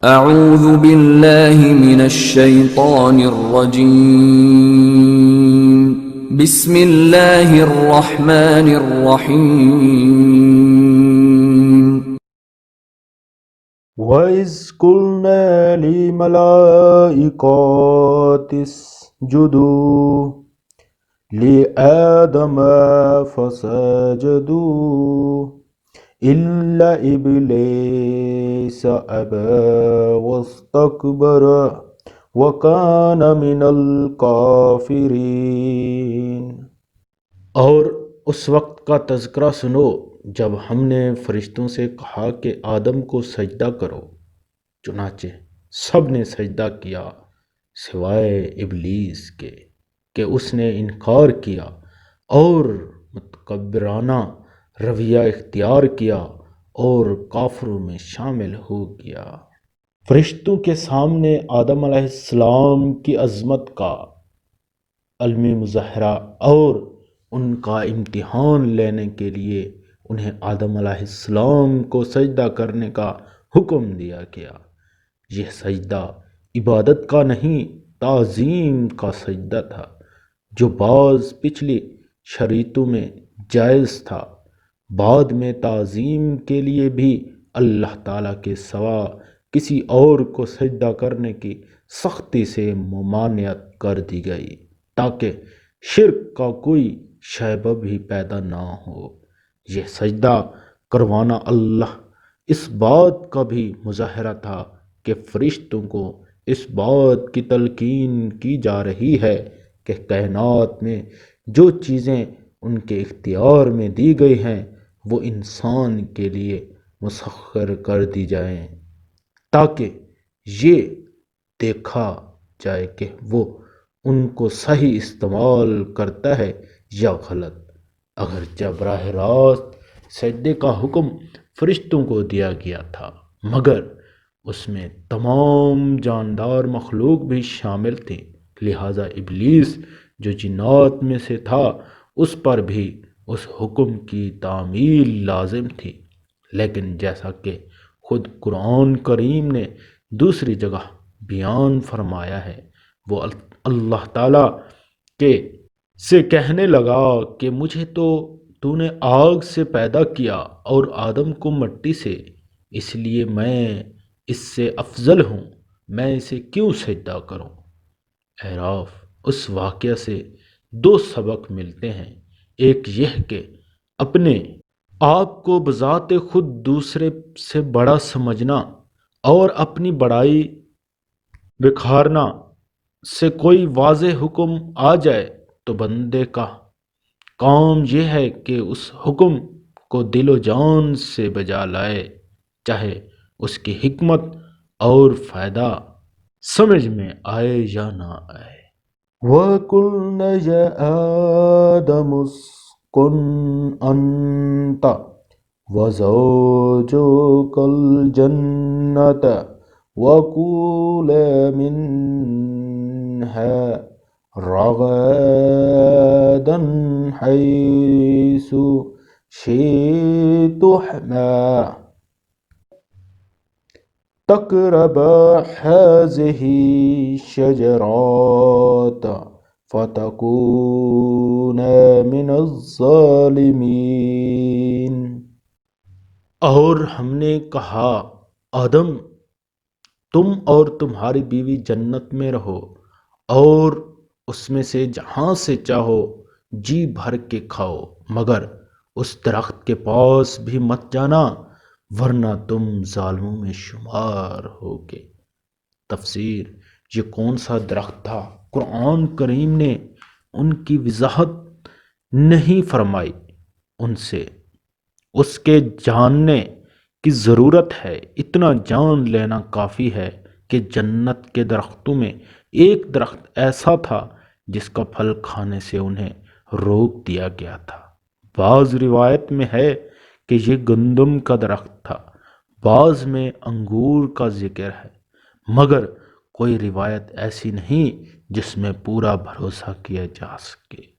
اعوذ باللہ من الشیطان الرجیم بسم اللہ الرحمن الرحیم وَإِذْ قُلْنَا لِلْمَلَائِكَةِ اسْجُدُوا لِآدَمَ فَسَجَدُوا إِلَّا إِبْلِيسَ أَبَى وَاسْتَكْبَرَ وَكَانَ مِنَ الْكَافِرِينَ۔ اور اس وقت کا تذکرہ سنو جب ہم نے فرشتوں سے کہا کہ آدم کو سجدہ کرو، چنانچہ سب نے سجدہ کیا سوائے ابلیس کے کہ اس نے انکار کیا اور متکبرانہ رویہ اختیار کیا اور کافروں میں شامل ہو گیا۔ فرشتوں کے سامنے آدم علیہ السلام کی عظمت کا عالمی مظاہرہ اور ان کا امتحان لینے کے لیے انہیں آدم علیہ السلام کو سجدہ کرنے کا حکم دیا گیا۔ یہ سجدہ عبادت کا نہیں، تعظیم کا سجدہ تھا، جو بعض پچھلی شریعتوں میں جائز تھا۔ بعد میں تعظیم کے لیے بھی اللہ تعالیٰ کے سوا کسی اور کو سجدہ کرنے کی سختی سے ممانعت کر دی گئی تاکہ شرک کا کوئی شائبہ بھی پیدا نہ ہو۔ یہ سجدہ کروانا اللہ اس بات کا بھی مظاہرہ تھا کہ فرشتوں کو اس بات کی تلقین کی جا رہی ہے کہ کائنات میں جو چیزیں ان کے اختیار میں دی گئی ہیں وہ انسان کے لیے مسخر کر دی جائیں تاکہ یہ دیکھا جائے کہ وہ ان کو صحیح استعمال کرتا ہے یا غلط۔ اگرچہ براہ راست سجدے کا حکم فرشتوں کو دیا گیا تھا، مگر اس میں تمام جاندار مخلوق بھی شامل تھے، لہٰذا ابلیس جو جنات میں سے تھا اس پر بھی اس حکم کی تعمیل لازم تھی۔ لیکن جیسا کہ خود قرآن کریم نے دوسری جگہ بیان فرمایا ہے، وہ اللہ تعالیٰ سے کہنے لگا کہ مجھے تو نے آگ سے پیدا کیا اور آدم کو مٹی سے، اس لیے میں اس سے افضل ہوں، میں اسے کیوں سجدہ کروں۔ اعراف۔ اس واقعہ سے دو سبق ملتے ہیں، ایک یہ کہ اپنے آپ کو بذات خود دوسرے سے بڑا سمجھنا اور اپنی بڑائی بکھارنا سے کوئی واضح حکم آ جائے تو بندے کا کام یہ ہے کہ اس حکم کو دل و جان سے بجا لائے، چاہے اس کی حکمت اور فائدہ سمجھ میں آئے یا نہ آئے۔ وَقُلْنَا يَا آدَمُ اسْكُنْ أَنْتَ وَزَوْجُكَ الْجَنَّةَ وَكُلَا مِنْهَا رَغَدًا حَيْثُ شِئْتُمَا تَقْرَبَا هَٰذِهِ الشَّجَرَةَ فَتَكُونَا مِنَ الظَّالِمِينَ۔ اور ہم نے کہا آدم، تم اور تمہاری بیوی جنت میں رہو اور اس میں سے جہاں سے چاہو جی بھر کے کھاؤ، مگر اس درخت کے پاس بھی مت جانا ورنہ تم ظالموں میں شمار ہوگے۔ تفسیر۔ یہ کون سا درخت تھا؟ قرآن کریم نے ان کی وضاحت نہیں فرمائی، ان سے اس کے جاننے کی ضرورت ہے۔ اتنا جان لینا کافی ہے کہ جنت کے درختوں میں ایک درخت ایسا تھا جس کا پھل کھانے سے انہیں روک دیا گیا تھا۔ بعض روایت میں ہے کہ یہ گندم کا درخت تھا، بعض میں انگور کا ذکر ہے، مگر کوئی روایت ایسی نہیں جس میں پورا بھروسہ کیا جا سکے۔